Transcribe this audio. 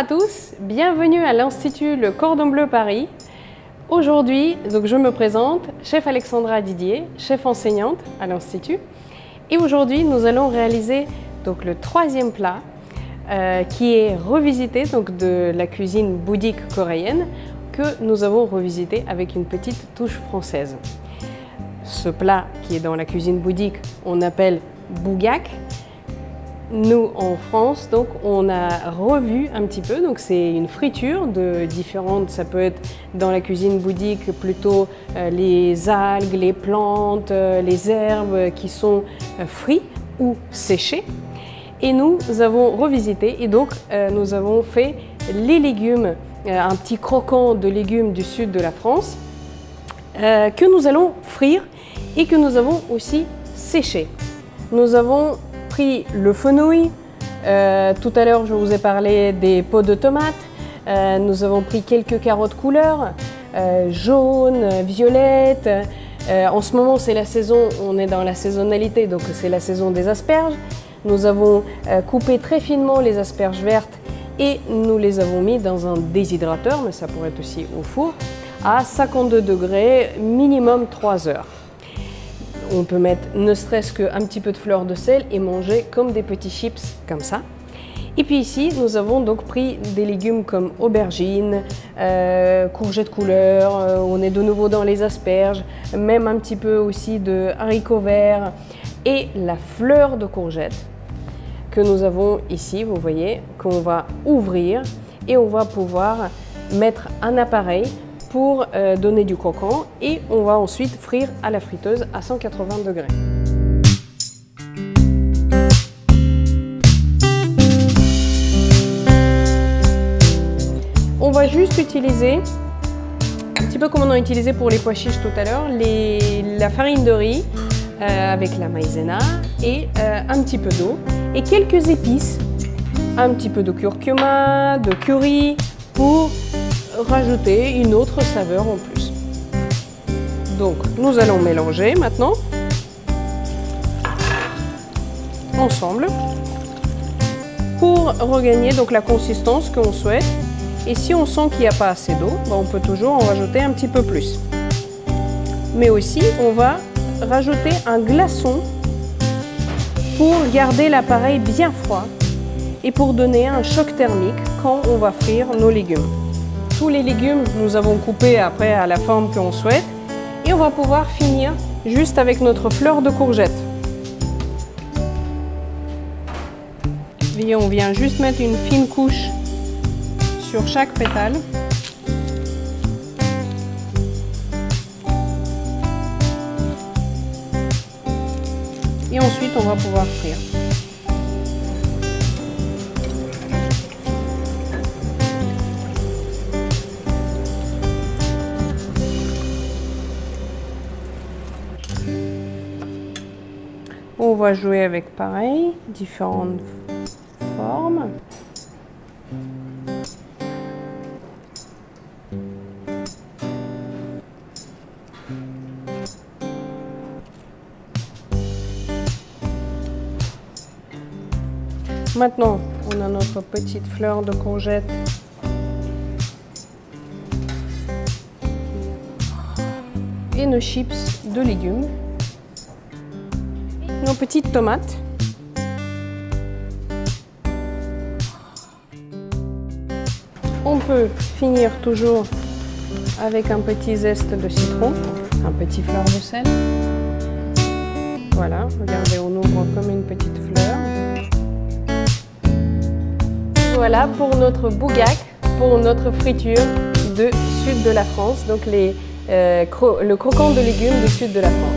à tous, bienvenue à l'Institut Le Cordon Bleu Paris. Aujourd'hui, je me présente, chef Alexandra Didier, chef enseignante à l'Institut. Et aujourd'hui, nous allons réaliser le troisième plat qui est revisité de la cuisine bouddhique coréenne que nous avons revisité avec une petite touche française. Ce plat qui est dans la cuisine bouddhique, on appelle bougak. Nous, en France, on a revu un petit peu. C'est une friture de différentes. Ça peut être dans la cuisine bouddhique plutôt les algues, les plantes, les herbes qui sont frites ou séchées. Et nous avons revisité et nous avons fait les légumes, un petit croquant de légumes du sud de la France que nous allons frire et que nous avons aussi séché. Nous avons pris le fenouil, tout à l'heure je vous ai parlé des pots de tomates, nous avons pris quelques carottes couleur, jaune, violette, en ce moment c'est la saison, on est dans la saisonnalité, donc c'est la saison des asperges. Nous avons coupé très finement les asperges vertes et nous les avons mis dans un déshydrateur, mais ça pourrait être aussi au four, à 52 degrés, minimum 3 heures. On peut mettre ne serait-ce qu'un petit peu de fleur de sel et manger comme des petits chips comme ça. Et puis ici, nous avons pris des légumes comme aubergines, courgettes couleur, on est de nouveau dans les asperges, même un petit peu aussi de haricots verts et la fleur de courgette que nous avons ici, vous voyez, qu'on va ouvrir et on va pouvoir mettre un appareil pour donner du croquant et on va ensuite frire à la friteuse à 180 degrés. On va juste utiliser, un petit peu comme on a utilisé pour les pois chiches tout à l'heure, la farine de riz avec la maïzena et un petit peu d'eau et quelques épices, un petit peu de curcuma, de curry pour rajouter une autre saveur en plus. Donc nous allons mélanger maintenant ensemble pour regagner la consistance qu'on souhaite. Et si on sent qu'il n'y a pas assez d'eau, on peut toujours en rajouter un petit peu plus. Mais aussi on va rajouter un glaçon pour garder l'appareil bien froid et pour donner un choc thermique quand on va frire nos légumes. Tous les légumes, nous avons coupé après à la forme qu'on souhaite et on va pouvoir finir juste avec notre fleur de courgette. Et on vient juste mettre une fine couche sur chaque pétale. Et ensuite, on va pouvoir frire. On va jouer avec pareil, différentes formes. Maintenant, on a notre petite fleur de courgette et nos chips de légumes. Nos petites tomates. On peut finir toujours avec un petit zeste de citron, un petit fleur de sel. Voilà, regardez, on ouvre comme une petite fleur. Voilà pour notre bougak, pour notre friture de sud de la France, le croquant de légumes du sud de la France.